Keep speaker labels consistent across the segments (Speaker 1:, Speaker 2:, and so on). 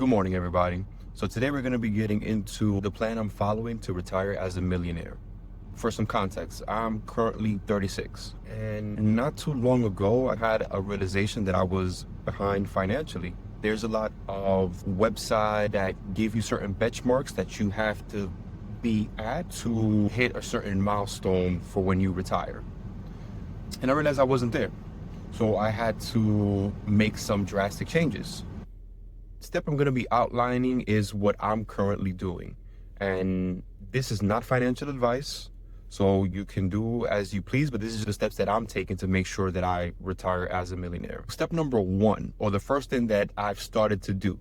Speaker 1: Good morning, everybody. So today we're going to be getting into the plan I'm following to retire as a millionaire. For some context, I'm currently 36, and not too long ago, I had a realization that I was behind financially. There's a lot of websites that give you certain benchmarks that you have to be at to hit a certain milestone for when you retire. And I realized I wasn't there. So I had to make some drastic changes. Step I'm going to be outlining is what I'm currently doing. And this is not financial advice, so you can do as you please, but this is the steps that I'm taking to make sure that I retire as a millionaire. Step number one, or the first thing that I've started to do,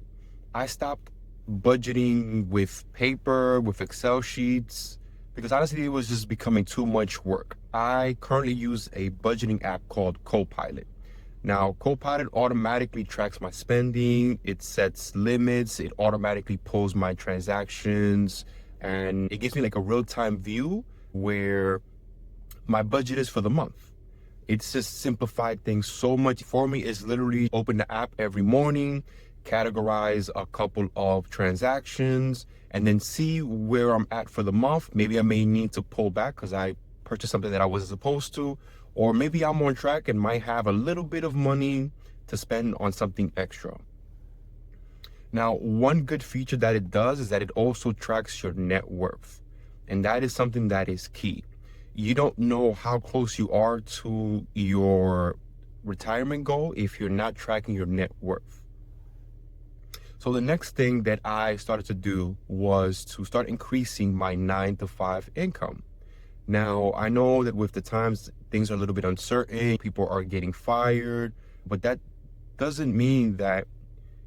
Speaker 1: I stopped budgeting with paper, with Excel sheets, because honestly, it was just becoming too much work. I currently use a budgeting app called Copilot. Now, Copilot automatically tracks my spending, it sets limits, it automatically pulls my transactions, and it gives me like a real-time view where my budget is for the month. It's just simplified things so much for me. It's literally open the app every morning, categorize a couple of transactions, and then see where I'm at for the month. Maybe I may need to pull back because I purchased something that I wasn't supposed to, or maybe I'm on track and might have a little bit of money to spend on something extra. Now, one good feature that it does is that it also tracks your net worth. And that is something that is key. You don't know how close you are to your retirement goal if you're not tracking your net worth. So the next thing that I started to do was to start increasing my 9-to-5 income. Now, I know that with the times, things are a little bit uncertain, people are getting fired, but that doesn't mean that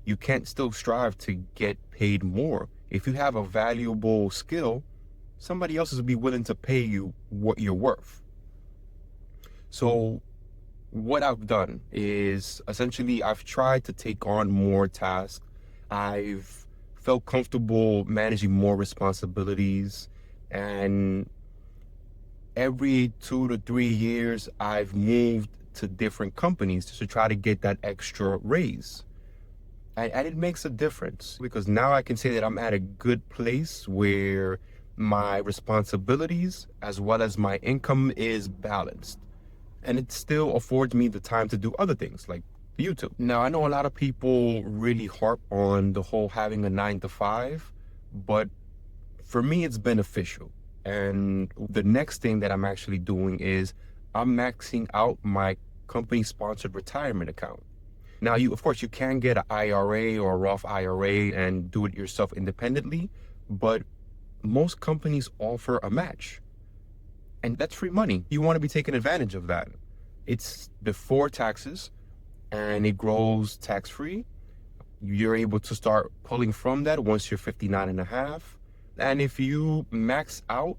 Speaker 1: you can't still strive to get paid more. If you have a valuable skill, somebody else will be willing to pay you what you're worth. So what I've done is essentially I've tried to take on more tasks. I've felt comfortable managing more responsibilities, and every 2 to 3 years, I've moved to different companies to try to get that extra raise. And it makes a difference because now I can say that I'm at a good place where my responsibilities as well as my income is balanced. And it still affords me the time to do other things like YouTube. Now, I know a lot of people really harp on the whole having a 9-to-5, but for me, it's beneficial. And the next thing that I'm actually doing is I'm maxing out my company-sponsored retirement account. Now, of course, you can get an IRA or a Roth IRA and do it yourself independently, but most companies offer a match. And that's free money. You want to be taking advantage of that. It's before taxes and it grows tax-free. You're able to start pulling from that once you're 59 and a half. And if you max out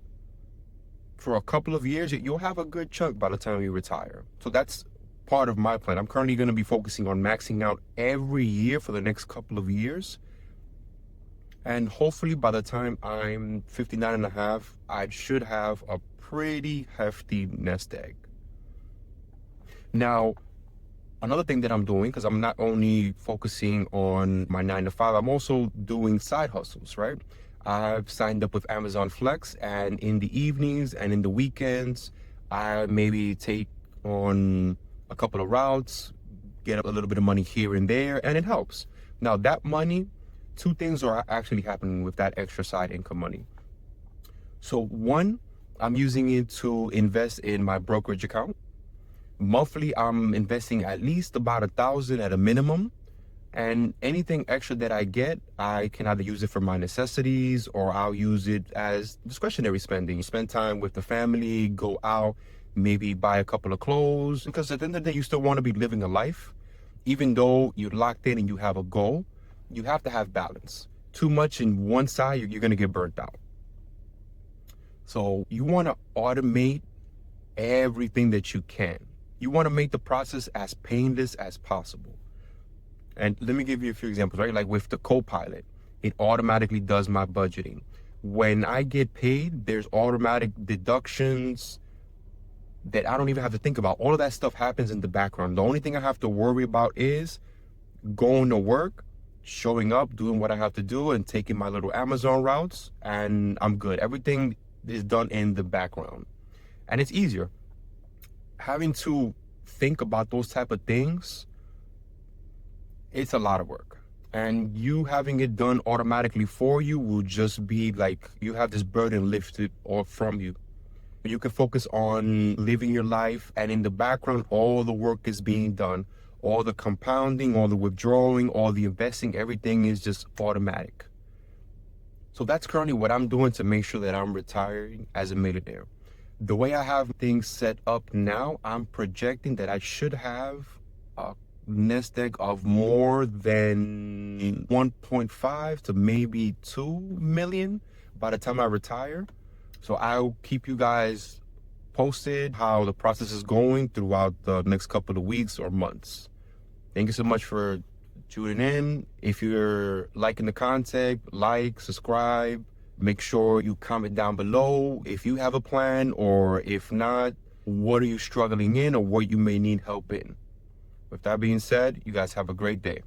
Speaker 1: for a couple of years, you'll have a good chunk by the time you retire. So that's part of my plan. I'm currently going to be focusing on maxing out every year for the next couple of years. And hopefully by the time I'm 59 and a half, I should have a pretty hefty nest egg. Now, another thing that I'm doing, because I'm not only focusing on my 9-to-5, I'm also doing side hustles, right? I've signed up with Amazon Flex, and in the evenings and in the weekends, I maybe take on a couple of routes, get a little bit of money here and there, and it helps. Now, that money, two things are actually happening with that extra side income money. So one, I'm using it to invest in my brokerage account. Monthly, I'm investing at least about $1,000 at a minimum. And anything extra that I get, I can either use it for my necessities or I'll use it as discretionary spending. Spend time with the family, go out, maybe buy a couple of clothes. Because at the end of the day, you still want to be living a life. Even though you're locked in and you have a goal, you have to have balance. Too much in one side, you're going to get burnt out. So you want to automate everything that you can. You want to make the process as painless as possible. And let me give you a few examples, right? Like with the Copilot, it automatically does my budgeting. When I get paid, there's automatic deductions that I don't even have to think about. All of that stuff happens in the background. The only thing I have to worry about is going to work showing up, doing what I have to do, and taking my little Amazon routes, and I'm good. Everything is done in the background, and it's easier. Having to think about those type of things, it's a lot of work. And you having it done automatically for you will just be like you have this burden lifted off from you. You can focus on living your life, and in the background, all the work is being done. All the compounding, all the withdrawing, all the investing, everything is just automatic. So that's currently what I'm doing to make sure that I'm retiring as a millionaire. The way I have things set up now, I'm projecting that I should have a nest egg of more than 1.5 to maybe 2 million by the time I retire. So I'll keep you guys posted how the process is going throughout the next couple of weeks or months. Thank you so much for tuning in. If you're liking the content, like, subscribe. Make sure you comment down below if you have a plan, or if not, what are you struggling in or what you may need help in. With that being said, you guys have a great day.